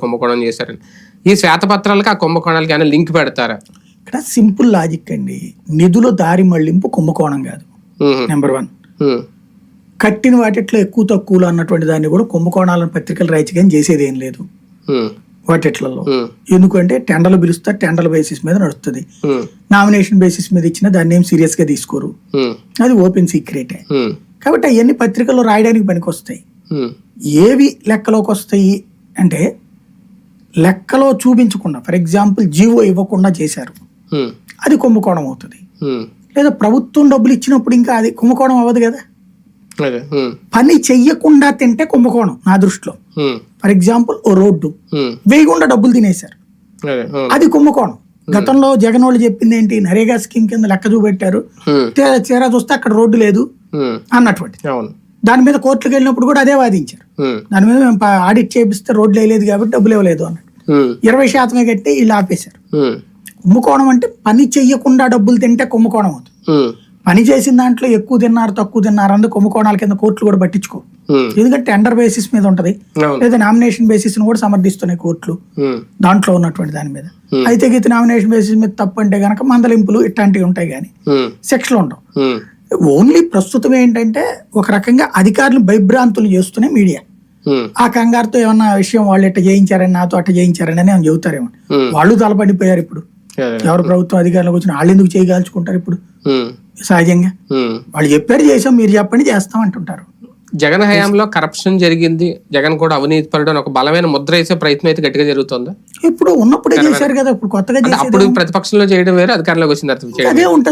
కుంభకోణం చేశారని. ఈ శ్వేతపత్రాలకి ఆ కుంభకోణాలకి ఏమైనా లింక్ పెడతారా? ఇక్కడ సింపుల్ లాజిక్ అండి. నిధుల దారి మళ్లింపు కుంభకోణం కాదు. నెంబర్ 1. కట్టిన వాటిట్లో ఎక్కువ తక్కువలు అన్నటువంటి దాన్ని కూడా కుంభకోణాలను పత్రికలు రాయించగానే చేసేది ఏం లేదు వాటిట్లలో. ఎందుకంటే టెండర్లు పిలుస్తారు, టెండర్ల బేసిస్ మీద నడుస్తుంది. నామినేషన్ బేసిస్ మీద ఇచ్చినా దాన్ని ఏం సీరియస్ గా తీసుకోరు, అది ఓపెన్ సీక్రెటే. కాబట్టి అవన్నీ పత్రికల్లో రాయడానికి పనికి వస్తాయి. ఏవి లెక్కలోకి వస్తాయి అంటే లెక్కలో చూపించకుండా, ఫర్ ఎగ్జాంపుల్ జీవో ఇవ్వకుండా చేశారు, అది కుంభకోణం అవుతుంది. లేదా ప్రభుత్వం డబ్బులు ఇచ్చినప్పుడు ఇంకా అది కుంభకోణం అవ్వదు కదా. పని చెయ్యకుండా తింటే కుంభకోణం నా దృష్టిలో. ఫర్ ఎగ్జాంపుల్ ఓ రోడ్డు వేయకుండా డబ్బులు తినేశారు, అది కుంభకోణం. గతంలో జగన్ వాళ్ళు చెప్పింది ఏంటి, నరేగా స్కీమ్ కింద లెక్క చూపెట్టారు, తీరా చూస్తే అక్కడ రోడ్డు లేదు అన్నటువంటి. దాని మీద కోర్టులకు వెళ్ళినప్పుడు కూడా అదే వాదించారు. దాని మీద మేము ఆడిట్ చేపిస్తే రోడ్లు వేయలేదు కాబట్టి డబ్బులు ఇవ్వలేదు అన్నట్టు. 20% కట్టి వీళ్ళు ఆపేశారు. కుంభకోణం అంటే పని చెయ్యకుండా డబ్బులు తింటే కుంభకోణం అవుతుంది. పని చేసిన దాంట్లో ఎక్కువ తిన్నారు తక్కువ తిన్నారు అందుకు కుంభకోణాల కింద కోర్టులు కూడా పట్టించుకో. ఎందుకంటే టెండర్ బేసిస్ మీద ఉంటది, లేదా నామినేషన్ బేసిస్ కూడా సమర్థిస్తున్నాయి కోర్టులు దాంట్లో ఉన్నటువంటి దాని మీద. అయితే గీత నామినేషన్ బేసిస్ మీద తప్పు అంటే గనక మందలింపులు ఇట్లాంటివి ఉంటాయి కానీ శిక్షలు ఉండవు. ఓన్లీ ప్రస్తుతం ఏంటంటే ఒక రకంగా అధికారులు భయభ్రాంతులు చేస్తూనే మీడియా ఆ కంగారుతో ఏమన్నా విషయం వాళ్ళు ఎట్ట చేయించారని, నాతో అట్ట చేయించారని అని చెబుతారేమో. వాళ్ళు తలపడిపోయారు ఇప్పుడు. ఎవరు ప్రభుత్వం అధికారులకు వచ్చిన వాళ్ళు ఎందుకు చేయగాల్చుకుంటారు ఇప్పుడు? సహజంగా వాళ్ళు చెప్పారు చేసాం, మీరు చెప్పండి చేస్తాం అంటుంటారు. జగన్ హయాంలో కరప్షన్ జరిగింది, జగన్ కూడా అవినీతి పరుడు అని ఒక బలమైన ముద్ర వేసే ప్రయత్నం అయితే గట్టిగా జరుగుతుందా? ఇప్పుడు ఉన్నప్పుడే చేశారు కదా, ఇప్పుడు కొత్తగా అప్పుడు ప్రతిపక్షంలో చేయడం వేరే, అధికారంలోకి వచ్చిన తర్వాత అదే ఉంటుంది.